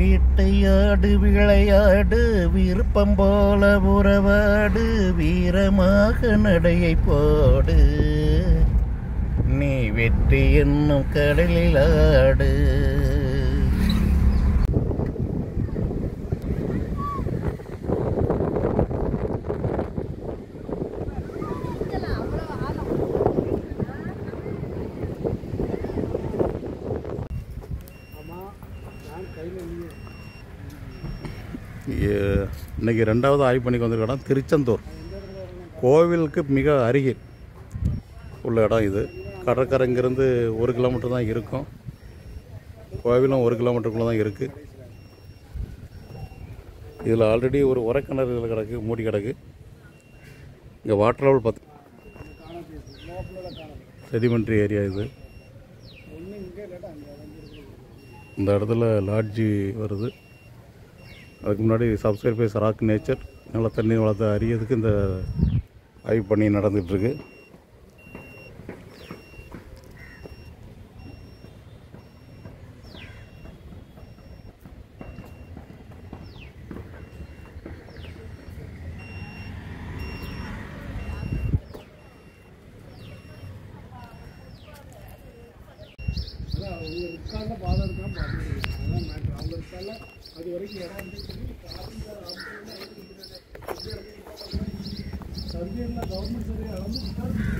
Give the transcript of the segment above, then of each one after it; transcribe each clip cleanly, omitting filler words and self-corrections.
வேட்டையாடு விளையாடு விருப்பம் போல உறவாடு வீரமாக நடையை போடு நீ வெற்றி என்னும் கடலில் ஆடு. இன்றைக்கி ரெண்டாவது ஆய்வு பண்ணிக்கு வந்திருக்க இடம் திருச்செந்தூர் கோவிலுக்கு மிக அருகில் உள்ள இடம் இது. கடற்கரை இங்கேருந்து 1 கிலோமீட்டர் தான் இருக்கும். கோவிலும் 1 கிலோமீட்டருக்குள்ளே தான் இருக்குது. இதில் ஆல்ரெடி ஒரு உரைக்கிணறு இதில் கிடக்கு, மூடி கிடக்கு. இங்கே வாட்டர் லெவல் 10 செடிமெண்ட்ரி ஏரியா இது. இந்த இடத்துல லாட்ஜி வருது. அதுக்கு முன்னாடி சப்ஸ்கிரைபர்ஸ் ராக் நேச்சர் நல்ல தண்ணி வளர்த்த அறியதுக்கு இந்த ஆய்வு பண்ணி நடந்துகிட்ருக்கு.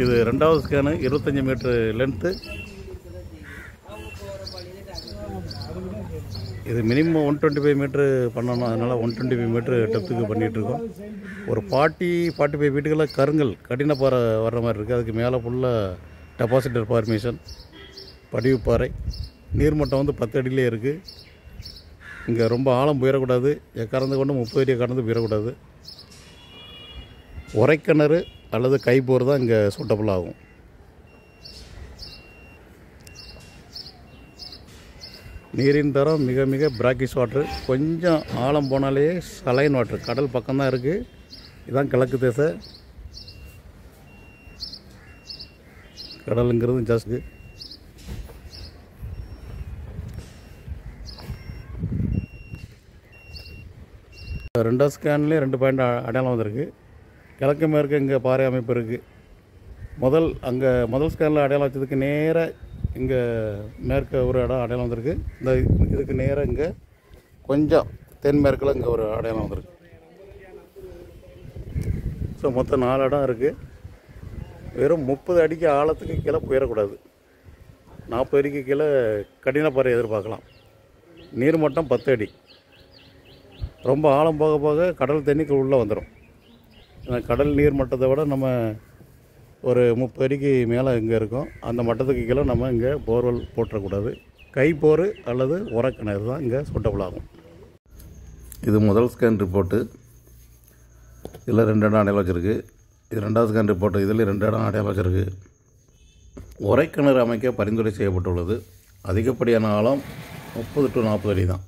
இது ரெண்டாவது ஸ்கேனு 25 மீட்டர் லென்த்து. இது மினிமம் 125 மீட்ரு பண்ணணும். அதனால் 125 மீட்ரு டெப்த்துக்கு பண்ணிகிட்ருக்கோம். ஒரு 45 வீட்டுகளில் கருங்கல் கடினப்பாறை வர்ற மாதிரி இருக்குது. அதுக்கு மேலே ஃபுல்லாக டெபாசிட்டர் ஃபார்மேஷன் படிவுப்பாறை. நீர்மட்டம் வந்து 10 அடியிலே இருக்குது. இங்கே ரொம்ப ஆழம் போயிடக்கூடாது. கடந்து கொண்டு 30 அடியை கடந்து போயிடக்கூடாது. உரைக்கிணறு அல்லது கைப்போர் தான் இங்கே சூட்டபுள் ஆகும். நீரின் தரம் மிக மிக பிராக்கிஷ் வாட்ரு. கொஞ்சம் ஆழம் போனாலே சலைன் வாட்ரு. கடல் பக்கம்தான் இருக்குது. இதுதான் கிழக்கு திசை. கடலுங்கிறது ஜஸ்ட் ரெண்டாவது ஸ்கேன்லேயும் 2 பாயிண்ட் அடையாளம் வந்திருக்கு. கிழக்கு மேற்கு இங்கே பாறை அமைப்பு இருக்குது. முதல் ஸ்கேனில் அடையாளம் வச்சதுக்கு நேராக இங்கே மேற்கு ஒரு இடம் அடையாளம் வந்திருக்கு. இந்த இதுக்கு நேராக இங்கே கொஞ்சம் தென்மேற்கில் இங்கே ஒரு அடையாளம் வந்திருக்கு. ஸோ மொத்தம் 4 இடம் இருக்குது. வெறும் 30 அடிக்கு ஆழத்துக்கு கீழே போயிடக்கூடாது. 40 அடிக்கு கீழே கடினப்பாறை எதிர்பார்க்கலாம். நீர்மட்டம் 10 அடி. ரொம்ப ஆழம் போக போக கடல் தண்ணிக்கு உள்ளே வந்துடும். கடல் நீர் மட்டத்தை விட நம்ம ஒரு 30 அடிக்கு மேலே இங்கே இருக்கும். அந்த மட்டத்துக்கு கீழே நம்ம இங்கே போர்வெல் போட்டுறக்கூடாது. கைப்போர் அல்லது உரக்கிணறு தான் இங்கே சூட்டபுள் ஆகும். இது முதல் ஸ்கேன் ரிப்போர்ட்டு. இதில் 2 இடம் அடையாளம் வச்சுருக்கு. இது ரெண்டாவது ஸ்கேன் ரிப்போர்ட்டு. இதில் 2 இடம் அடையாளம் வச்சுருக்கு. உரைக்கிணறு அமைக்க பரிந்துரை செய்யப்பட்டுள்ளது. அதிகப்படியான ஆழம் 30 to 40 அடி தான்.